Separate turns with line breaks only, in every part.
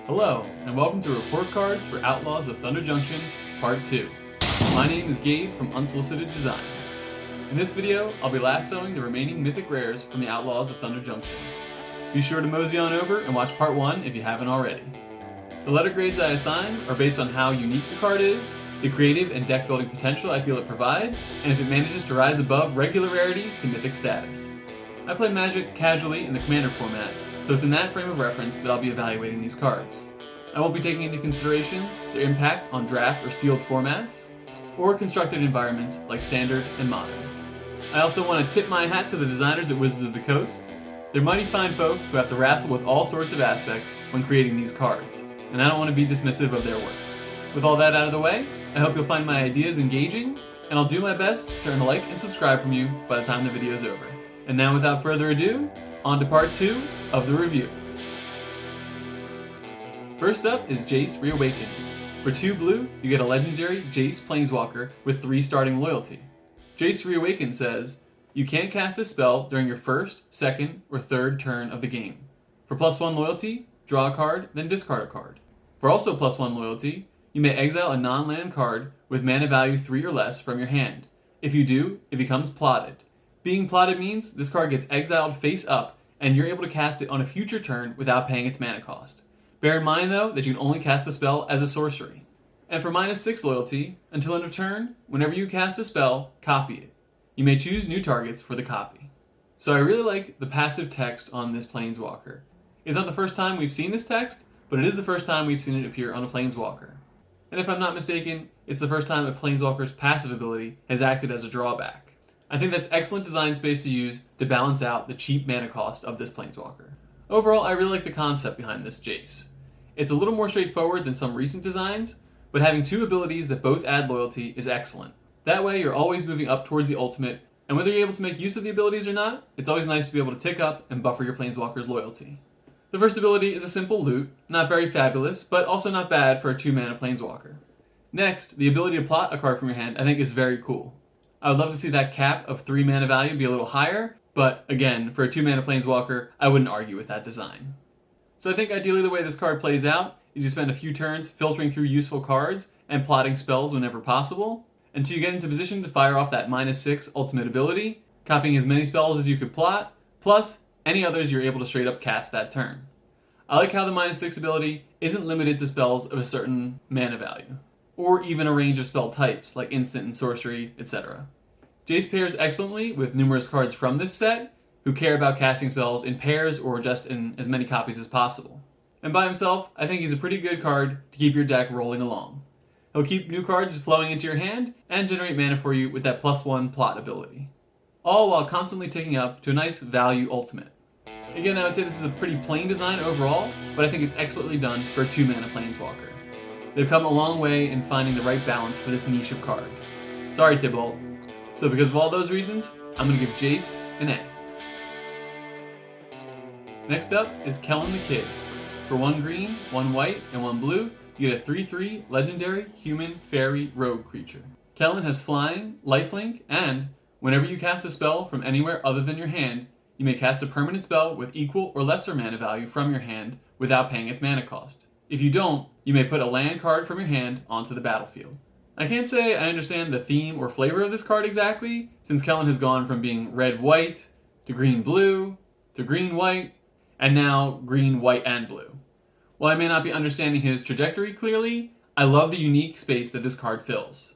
Hello, and welcome to Report Cards for Outlaws of Thunder Junction, Part 2. My name is Gabe from Unsolicited Designs. In this video, I'll be lassoing the remaining mythic rares from the Outlaws of Thunder Junction. Be sure to mosey on over and watch Part 1 if you haven't already. The letter grades I assign are based on how unique the card is, the creative and deck building potential I feel it provides, and if it manages to rise above regular rarity to mythic status. I play Magic casually in the Commander format, so it's in that frame of reference that I'll be evaluating these cards. I won't be taking into consideration their impact on draft or sealed formats, or constructed environments like Standard and Modern. I also want to tip my hat to the designers at Wizards of the Coast. They're mighty fine folk who have to wrestle with all sorts of aspects when creating these cards, and I don't want to be dismissive of their work. With all that out of the way, I hope you'll find my ideas engaging, and I'll do my best to earn a like and subscribe from you by the time the video is over. And now without further ado, on to Part 2 of the review. First up is Jace Reawakened. For 2 blue, you get a legendary Jace Planeswalker with 3 starting loyalty. Jace Reawakened says, you can't cast this spell during your first, second, or third turn of the game. For +1 loyalty, draw a card, then discard a card. For also +1 loyalty, you may exile a non-land card with mana value 3 or less from your hand. If you do, it becomes plotted. Being plotted means this card gets exiled face up, and you're able to cast it on a future turn without paying its mana cost. Bear in mind though that you can only cast the spell as a sorcery. And for -6 loyalty, until end of turn, whenever you cast a spell, copy it. You may choose new targets for the copy. So I really like the passive text on this Planeswalker. It's not the first time we've seen this text, but it is the first time we've seen it appear on a Planeswalker. And if I'm not mistaken, it's the first time a Planeswalker's passive ability has acted as a drawback. I think that's excellent design space to use to balance out the cheap mana cost of this Planeswalker. Overall, I really like the concept behind this Jace. It's a little more straightforward than some recent designs, but having 2 abilities that both add loyalty is excellent. That way, you're always moving up towards the ultimate, and whether you're able to make use of the abilities or not, it's always nice to be able to tick up and buffer your Planeswalker's loyalty. The first ability is a simple loot, not very fabulous, but also not bad for a 2-mana Planeswalker. Next, the ability to plot a card from your hand I think is very cool. I would love to see that cap of 3 mana value be a little higher, but again, for a 2-mana Planeswalker, I wouldn't argue with that design. So I think ideally the way this card plays out is you spend a few turns filtering through useful cards and plotting spells whenever possible, until you get into position to fire off that -6 ultimate ability, copying as many spells as you could plot, plus any others you're able to straight up cast that turn. I like how the -6 ability isn't limited to spells of a certain mana value, or even a range of spell types like instant and sorcery, etc. Jace pairs excellently with numerous cards from this set who care about casting spells in pairs or just in as many copies as possible. And by himself, I think he's a pretty good card to keep your deck rolling along. He'll keep new cards flowing into your hand and generate mana for you with that +1 plot ability. All while constantly ticking up to a nice value ultimate. Again, I would say this is a pretty plain design overall, but I think it's expertly done for a 2-mana Planeswalker. They've come a long way in finding the right balance for this niche of card. Sorry, Tybalt. So because of all those reasons, I'm going to give Jace an A. Next up is Kellan the Kid. For 1 green, 1 white, and 1 blue, you get a 3/3 legendary human fairy rogue creature. Kellan has flying, lifelink, and whenever you cast a spell from anywhere other than your hand, you may cast a permanent spell with equal or lesser mana value from your hand without paying its mana cost. If you don't, you may put a land card from your hand onto the battlefield. I can't say I understand the theme or flavor of this card exactly, since Kellan has gone from being red-white, to green-blue, to green-white, and now green, white, and blue. While I may not be understanding his trajectory clearly, I love the unique space that this card fills.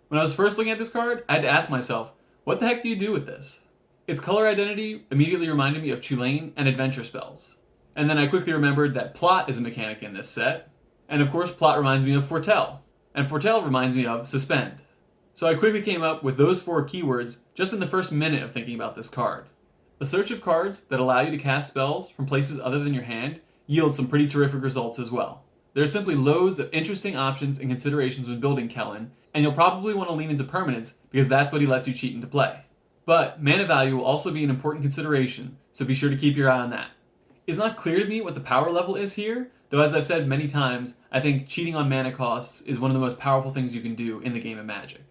When I was first looking at this card, I had to ask myself, what the heck do you do with this? Its color identity immediately reminded me of Tulane and adventure spells. And then I quickly remembered that plot is a mechanic in this set, and of course plot reminds me of foretell, and foretell reminds me of suspend. So I quickly came up with those 4 keywords just in the first minute of thinking about this card. The search of cards that allow you to cast spells from places other than your hand yields some pretty terrific results as well. There are simply loads of interesting options and considerations when building Kellan, and you'll probably want to lean into permanence because that's what he lets you cheat into play. But mana value will also be an important consideration, so be sure to keep your eye on that. It's not clear to me what the power level is here, though as I've said many times, I think cheating on mana costs is one of the most powerful things you can do in the game of Magic.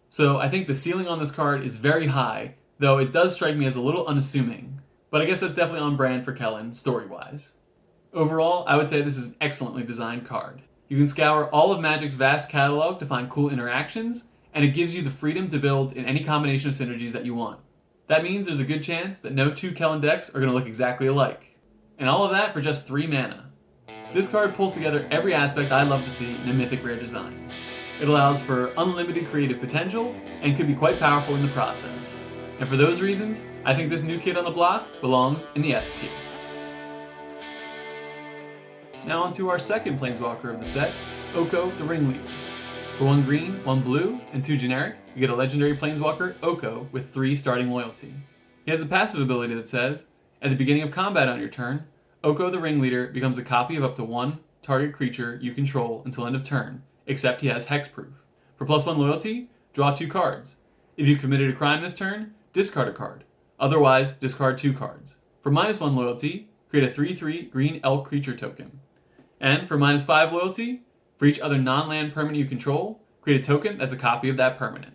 So I think the ceiling on this card is very high, though it does strike me as a little unassuming, but I guess that's definitely on brand for Kellan, story-wise. Overall, I would say this is an excellently designed card. You can scour all of Magic's vast catalog to find cool interactions, and it gives you the freedom to build in any combination of synergies that you want. That means there's a good chance that no two Kellan decks are going to look exactly alike. And all of that for just 3 mana. This card pulls together every aspect I love to see in a mythic rare design. It allows for unlimited creative potential, and could be quite powerful in the process. And for those reasons, I think this new kid on the block belongs in the S tier. Now on to our second Planeswalker of the set, Oko the Ringleader. For 1 green, 1 blue, and 2 generic, you get a legendary Planeswalker, Oko, with 3 starting loyalty. He has a passive ability that says, at the beginning of combat on your turn, Oko the Ringleader becomes a copy of up to 1 target creature you control until end of turn, except he has hexproof. For +1 loyalty, draw 2 cards. If you committed a crime this turn, discard a card. Otherwise, discard 2 cards. For -1 loyalty, create a 3/3 green elk creature token. And for -5 loyalty, for each other non-land permanent you control, create a token that's a copy of that permanent.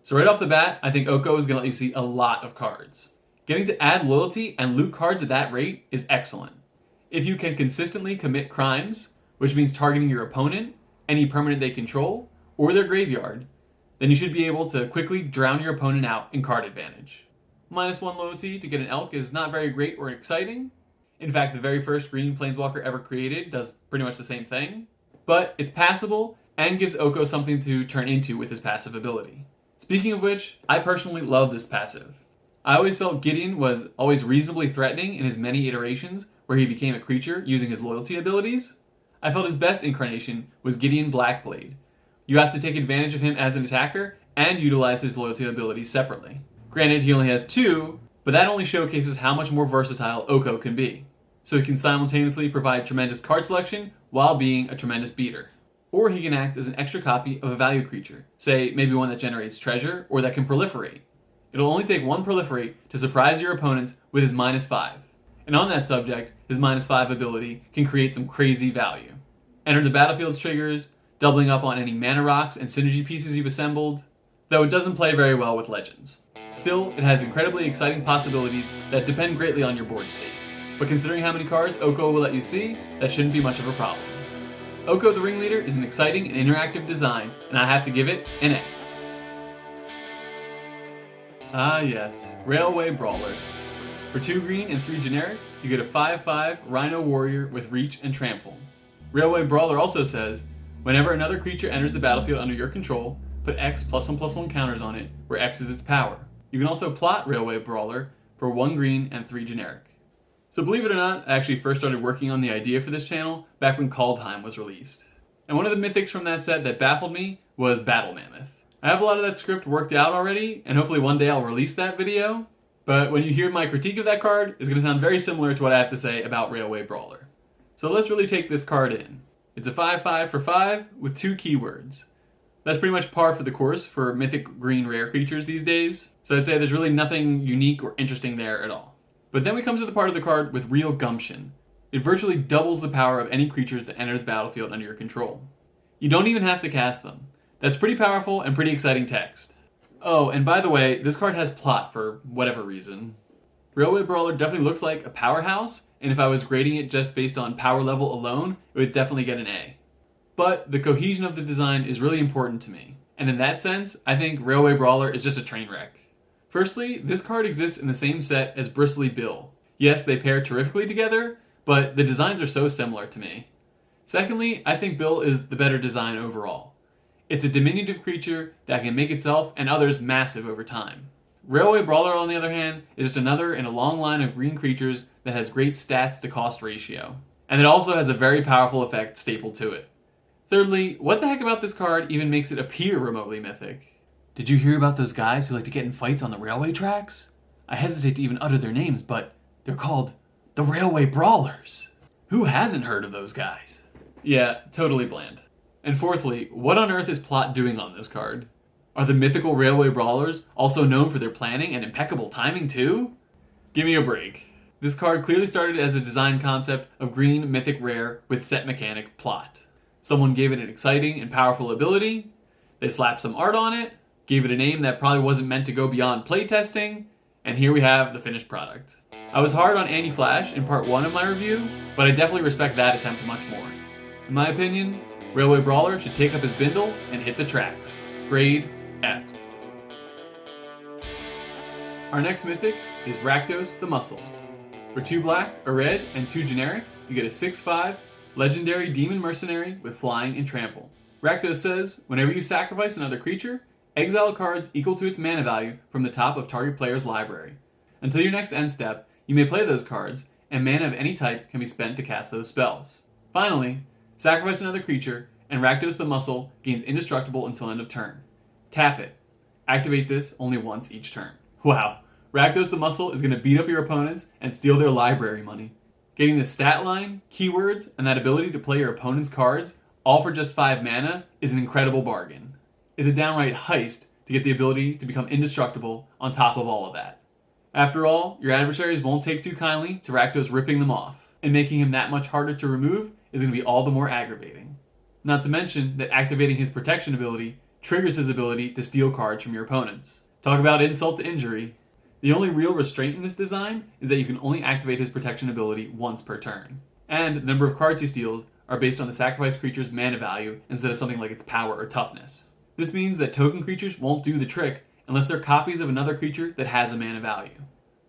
So right off the bat, I think Oko is going to let you see a lot of cards. Getting to add loyalty and loot cards at that rate is excellent. If you can consistently commit crimes, which means targeting your opponent, any permanent they control, or their graveyard, then you should be able to quickly drown your opponent out in card advantage. -1 loyalty to get an elk is not very great or exciting. In fact, the very first green Planeswalker ever created does pretty much the same thing. But it's passable, and gives Oko something to turn into with his passive ability. Speaking of which, I personally love this passive. I always felt Gideon was always reasonably threatening in his many iterations where he became a creature using his loyalty abilities. I felt his best incarnation was Gideon Blackblade. You have to take advantage of him as an attacker and utilize his loyalty abilities separately. Granted, he only has 2, but that only showcases how much more versatile Oko can be. So he can simultaneously provide tremendous card selection while being a tremendous beater. Or he can act as an extra copy of a value creature, say maybe one that generates treasure or that can proliferate. It'll only take 1 proliferate to surprise your opponents with his -5. And on that subject, his -5 ability can create some crazy value. Enter the battlefield's triggers, doubling up on any mana rocks and synergy pieces you've assembled, though it doesn't play very well with legends. Still, it has incredibly exciting possibilities that depend greatly on your board state. But considering how many cards Oko will let you see, that shouldn't be much of a problem. Oko the Ringleader is an exciting and interactive design, and I have to give it an A. Ah yes, Railway Brawler. For 2 green and 3 generic, you get a 5/5 Rhino Warrior with Reach and Trample. Railway Brawler also says, whenever another creature enters the battlefield under your control, put X +1/+1 counters on it, where X is its power. You can also plot Railway Brawler for 1 green and 3 generic. So believe it or not, I actually first started working on the idea for this channel back when Kaldheim was released. And one of the mythics from that set that baffled me was Battle Mammoth. I have a lot of that script worked out already, and hopefully one day I'll release that video, but when you hear my critique of that card, it's going to sound very similar to what I have to say about Railway Brawler. So let's really take this card in. It's a 5/5 for 5 with 2 keywords. That's pretty much par for the course for mythic green rare creatures these days, so I'd say there's really nothing unique or interesting there at all. But then we come to the part of the card with real gumption. It virtually doubles the power of any creatures that enter the battlefield under your control. You don't even have to cast them. That's pretty powerful and pretty exciting text. Oh, and by the way, this card has plot for whatever reason. Railway Brawler definitely looks like a powerhouse, and if I was grading it just based on power level alone, it would definitely get an A. But the cohesion of the design is really important to me, and in that sense, I think Railway Brawler is just a train wreck. Firstly, this card exists in the same set as Bristly Bill. Yes, they pair terrifically together, but the designs are so similar to me. Secondly, I think Bill is the better design overall. It's a diminutive creature that can make itself and others massive over time. Railway Brawler, on the other hand, is just another in a long line of green creatures that has great stats to cost ratio. And it also has a very powerful effect stapled to it. Thirdly, what the heck about this card even makes it appear remotely mythic? Did you hear about those guys who like to get in fights on the railway tracks? I hesitate to even utter their names, but they're called the Railway Brawlers. Who hasn't heard of those guys? Yeah, totally bland. And fourthly, what on earth is plot doing on this card? Are the mythical Railway Brawlers also known for their planning and impeccable timing too? Give me a break. This card clearly started as a design concept of green mythic rare with set mechanic plot. Someone gave it an exciting and powerful ability, they slapped some art on it, gave it a name that probably wasn't meant to go beyond playtesting, and here we have the finished product. I was hard on Anti-Flash in part 1 of my review, but I definitely respect that attempt much more. In my opinion, Railway Brawler should take up his bindle and hit the tracks. Grade F. Our next mythic is Rakdos the Muscle. For 2 black, a red, and 2 generic, you get a 6/5 legendary demon mercenary with flying and trample. Rakdos says, whenever you sacrifice another creature, exile cards equal to its mana value from the top of target player's library. Until your next end step, you may play those cards, and mana of any type can be spent to cast those spells. Finally, sacrifice another creature, and Rakdos the Muscle gains indestructible until end of turn. Tap it. Activate this only once each turn. Wow, Rakdos the Muscle is going to beat up your opponents and steal their library money. Getting the stat line, keywords, and that ability to play your opponent's cards, all for just 5 mana, is an incredible bargain. It's a downright heist to get the ability to become indestructible on top of all of that. After all, your adversaries won't take too kindly to Rakdos ripping them off, and making him that much harder to remove is going to be all the more aggravating. Not to mention that activating his protection ability triggers his ability to steal cards from your opponents. Talk about insult to injury. The only real restraint in this design is that you can only activate his protection ability once per turn. And the number of cards he steals are based on the sacrificed creature's mana value instead of something like its power or toughness. This means that token creatures won't do the trick unless they're copies of another creature that has a mana value.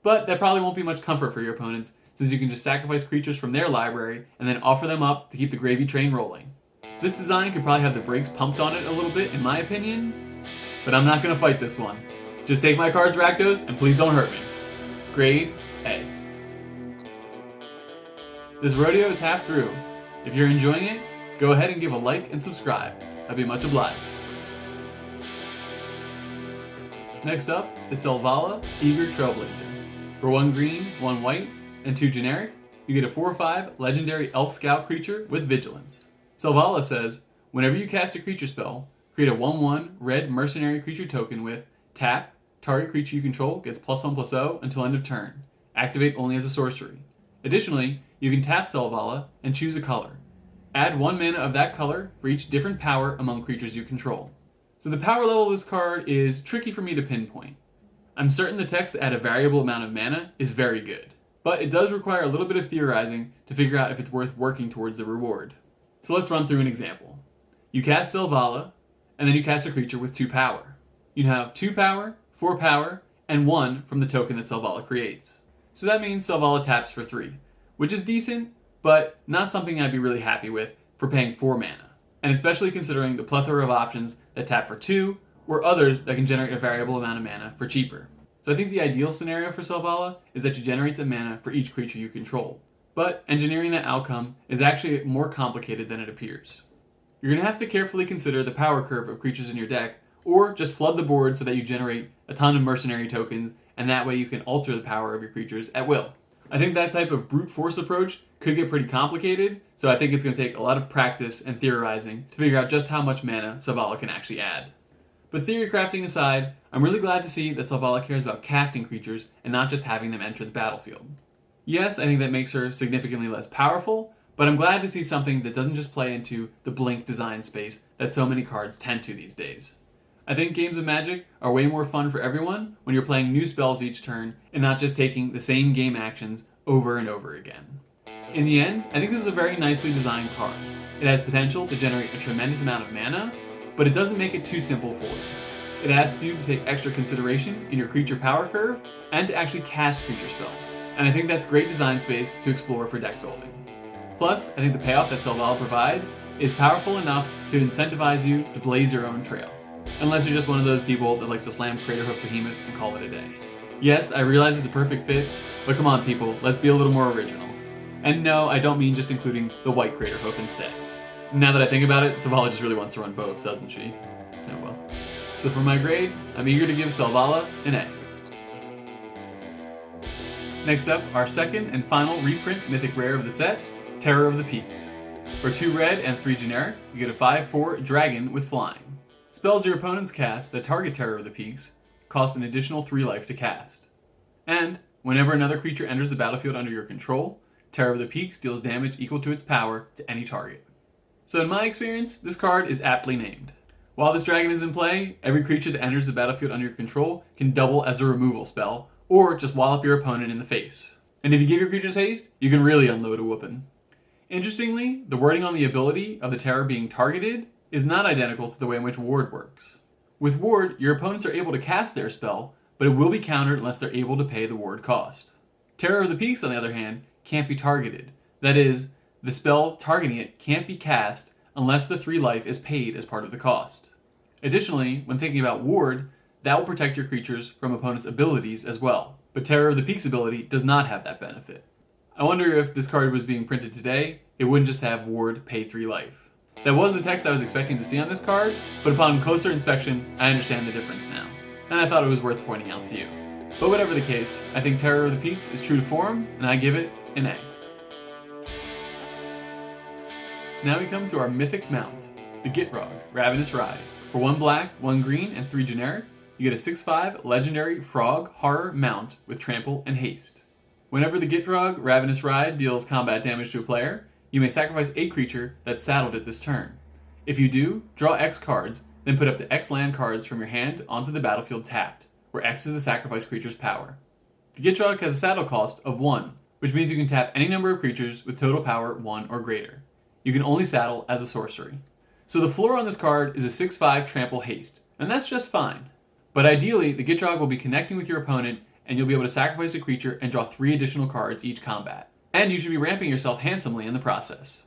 But that probably won't be much comfort for your opponents, since you can just sacrifice creatures from their library and then offer them up to keep the gravy train rolling. This design could probably have the brakes pumped on it a little bit in my opinion, but I'm not going to fight this one. Just take my cards, Rakdos, and please don't hurt me. Grade A. This rodeo is half through. If you're enjoying it, go ahead and give a like and subscribe. I'd be much obliged. Next up is Selvala, Eager Trailblazer. For 1 green, 1 white, and 2 generic, you get a 4/5 legendary elf scout creature with vigilance. Selvala says, whenever you cast a creature spell, create a 1/1 red mercenary creature token with tap, target creature you control gets +1/+0 until end of turn. Activate only as a sorcery. Additionally, you can tap Selvala and choose a color. Add 1 mana of that color for each different power among creatures you control. So the power level of this card is tricky for me to pinpoint. I'm certain the text at a variable amount of mana is very good, but it does require a little bit of theorizing to figure out if it's worth working towards the reward. So let's run through an example. You cast Selvala, and then you cast a creature with 2 power. You have 2 power, 4 power, and 1 from the token that Selvala creates. So that means Selvala taps for 3, which is decent, but not something I'd be really happy with for paying 4 mana, and especially considering the plethora of options that tap for 2, or others that can generate a variable amount of mana for cheaper. So I think the ideal scenario for Selvala is that she generates a mana for each creature you control, but engineering that outcome is actually more complicated than it appears. You're going to have to carefully consider the power curve of creatures in your deck, or just flood the board so that you generate a ton of mercenary tokens, and that way you can alter the power of your creatures at will. I think that type of brute force approach could get pretty complicated, so I think it's going to take a lot of practice and theorizing to figure out just how much mana Selvala can actually add. But theory crafting aside, I'm really glad to see that Selvala cares about casting creatures and not just having them enter the battlefield. Yes, I think that makes her significantly less powerful, but I'm glad to see something that doesn't just play into the blink design space that so many cards tend to these days. I think games of Magic are way more fun for everyone when you're playing new spells each turn and not just taking the same game actions over and over again. In the end, I think this is a very nicely designed card. It has potential to generate a tremendous amount of mana, but it doesn't make it too simple for you. It asks you to take extra consideration in your creature power curve and to actually cast creature spells. And I think that's great design space to explore for deck building. Plus, I think the payoff that Selvala provides is powerful enough to incentivize you to blaze your own trail. Unless you're just one of those people that likes to slam Craterhoof Behemoth and call it a day. Yes, I realize it's a perfect fit, but come on people, let's be a little more original. And no, I don't mean just including the white Craterhoof instead. Now that I think about it, Selvala just really wants to run both, doesn't she? Oh well. So for my grade, I'm eager to give Selvala an A. Next up, our second and final reprint mythic rare of the set, Terror of the Peaks. For 2 red and 3 generic, you get a 5/4 dragon with flying. Spells your opponents cast that target Terror of the Peaks cost an additional 3 life to cast. And whenever another creature enters the battlefield under your control, Terror of the Peaks deals damage equal to its power to any target. So in my experience, this card is aptly named. While this dragon is in play, every creature that enters the battlefield under your control can double as a removal spell, or just wallop your opponent in the face. And if you give your creatures haste, you can really unload a whoopin'. Interestingly, the wording on the ability of the terror being targeted is not identical to the way in which ward works. With ward, your opponents are able to cast their spell, but it will be countered unless they're able to pay the ward cost. Terror of the Peaks, on the other hand, can't be targeted. That is, the spell targeting it can't be cast unless the 3 life is paid as part of the cost. Additionally, when thinking about ward, that will protect your creatures from opponents' abilities as well, but Terror of the Peaks ability does not have that benefit. I wonder if this card was being printed today, it wouldn't just have ward pay 3 life. That was the text I was expecting to see on this card, but upon closer inspection, I understand the difference now, and I thought it was worth pointing out to you. But whatever the case, I think Terror of the Peaks is true to form, and I give it an A. Now we come to our mythic mount, the Girtrog, Ravenous Ride. For 1 black, 1 green, and 3 generic, you get a 6/5 legendary frog horror mount with trample and haste. Whenever the Girtrog, Ravenous Ride deals combat damage to a player, you may sacrifice a creature that's saddled at this turn. If you do, draw X cards, then put up to X land cards from your hand onto the battlefield tapped, where X is the sacrificed creature's power. The Girtrog has a saddle cost of 1, which means you can tap any number of creatures with total power 1 or greater. You can only saddle as a sorcery. So the floor on this card is a 6/5 trample haste, and that's just fine. But ideally, the Girtrog will be connecting with your opponent, and you'll be able to sacrifice a creature and draw 3 additional cards each combat. And you should be ramping yourself handsomely in the process.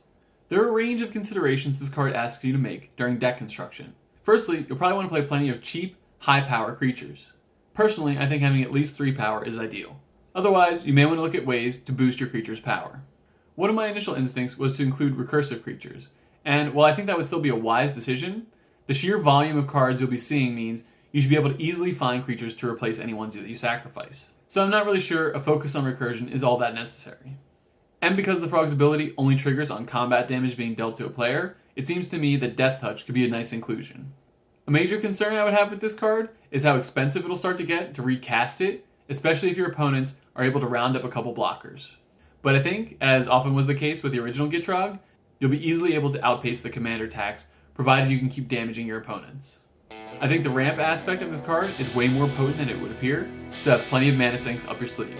There are a range of considerations this card asks you to make during deck construction. Firstly, you'll probably want to play plenty of cheap, high-power creatures. Personally, I think having at least 3 power is ideal. Otherwise, you may want to look at ways to boost your creature's power. One of my initial instincts was to include recursive creatures, and while I think that would still be a wise decision, the sheer volume of cards you'll be seeing means you should be able to easily find creatures to replace any ones that you sacrifice. So I'm not really sure a focus on recursion is all that necessary. And because the frog's ability only triggers on combat damage being dealt to a player, it seems to me that Death Touch could be a nice inclusion. A major concern I would have with this card is how expensive it'll start to get to recast it, especially if your opponents are able to round up a couple blockers. But I think, as often was the case with the original Girtrog, you'll be easily able to outpace the commander tax, provided you can keep damaging your opponents. I think the ramp aspect of this card is way more potent than it would appear, so have plenty of mana sinks up your sleeve.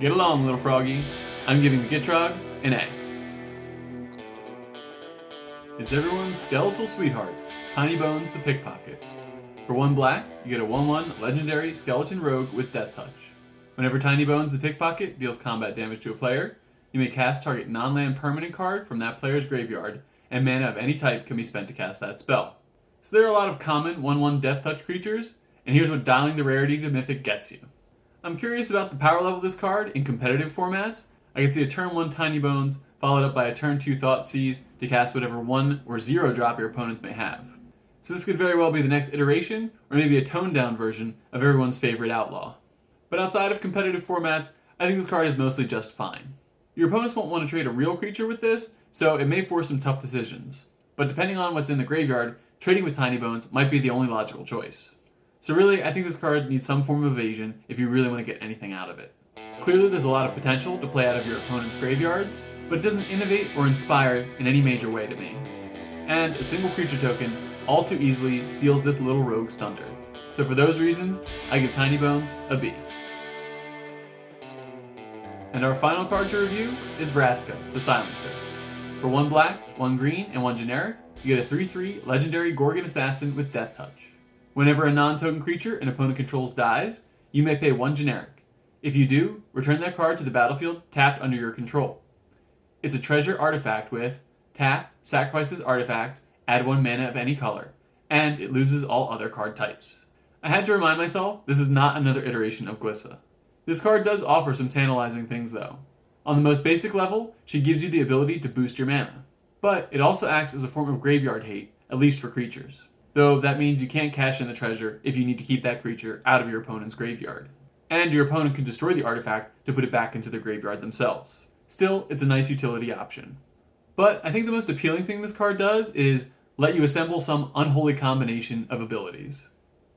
Get along, little froggy. I'm giving the Girtrog an A. It's everyone's skeletal sweetheart, Tinybones the Pickpocket. For 1 black, you get a 1/1 legendary skeleton rogue with Death Touch. Whenever Tinybones the Pickpocket deals combat damage to a player, you may cast target non-land permanent card from that player's graveyard, and mana of any type can be spent to cast that spell. So there are a lot of common 1/1 Death Touch creatures, and here's what dialing the rarity to Mythic gets you. I'm curious about the power level of this card in competitive formats. I can see a turn 1 Tinybones, followed up by a turn 2 Thoughtseize to cast whatever 1 or 0 drop your opponents may have. So this could very well be the next iteration, or maybe a toned down version of everyone's favorite Outlaw. But outside of competitive formats, I think this card is mostly just fine. Your opponents won't want to trade a real creature with this, so it may force some tough decisions. But depending on what's in the graveyard, trading with Tinybones might be the only logical choice. So really, I think this card needs some form of evasion if you really want to get anything out of it. Clearly there's a lot of potential to play out of your opponent's graveyards, but it doesn't innovate or inspire in any major way to me. And a single creature token all too easily steals this little rogue's thunder. So for those reasons, I give Tinybones a B. And our final card to review is Vraska, the Silencer. For 1 black, 1 green, and 1 generic, you get a 3/3 legendary Gorgon Assassin with Death Touch. Whenever a non-token creature an opponent controls dies, you may pay 1 generic. If you do, return that card to the battlefield tapped under your control. It's a treasure artifact with tap, sacrifice this artifact, add 1 mana of any color, and it loses all other card types. I had to remind myself this is not another iteration of Glissa. This card does offer some tantalizing things though. On the most basic level, she gives you the ability to boost your mana. But it also acts as a form of graveyard hate, at least for creatures. Though that means you can't cash in the treasure if you need to keep that creature out of your opponent's graveyard. And your opponent can destroy the artifact to put it back into the graveyard themselves. Still, it's a nice utility option. But I think the most appealing thing this card does is let you assemble some unholy combination of abilities.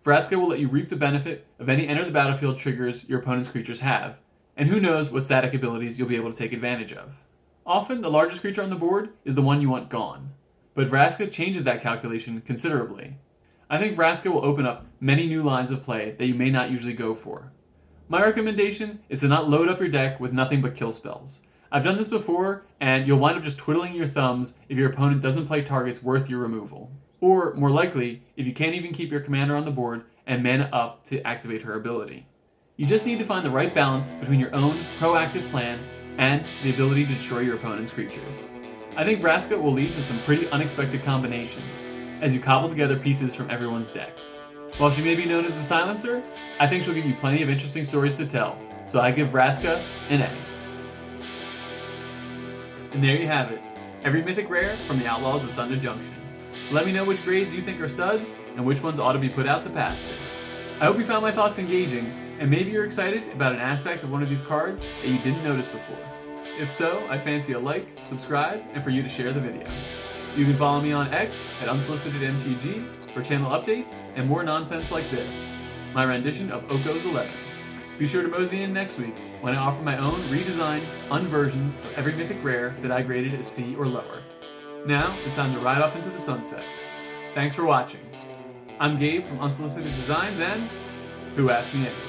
Vraska will let you reap the benefit of any enter the battlefield triggers your opponent's creatures have, and who knows what static abilities you'll be able to take advantage of. Often, the largest creature on the board is the one you want gone, but Vraska changes that calculation considerably. I think Vraska will open up many new lines of play that you may not usually go for. My recommendation is to not load up your deck with nothing but kill spells. I've done this before, and you'll wind up just twiddling your thumbs if your opponent doesn't play targets worth your removal. Or, more likely, if you can't even keep your commander on the board and mana up to activate her ability. You just need to find the right balance between your own proactive plan and the ability to destroy your opponent's creatures. I think Vraska will lead to some pretty unexpected combinations, as you cobble together pieces from everyone's decks. While she may be known as the Silencer, I think she'll give you plenty of interesting stories to tell, so I give Vraska an A. And there you have it, every mythic rare from the Outlaws of Thunder Junction. Let me know which grades you think are studs, and which ones ought to be put out to pasture. I hope you found my thoughts engaging, and maybe you're excited about an aspect of one of these cards that you didn't notice before. If so, I'd fancy a like, subscribe, and for you to share the video. You can follow me on X at UnsolicitedMTG for channel updates and more nonsense like this, my rendition of Oko's 11. Be sure to mosey in next week when I offer my own redesigned, unversions of every mythic rare that I graded as C or lower. Now, it's time to ride off into the sunset. Thanks for watching. I'm Gabe from Unsolicited Designs and Who Asked Me Anyway?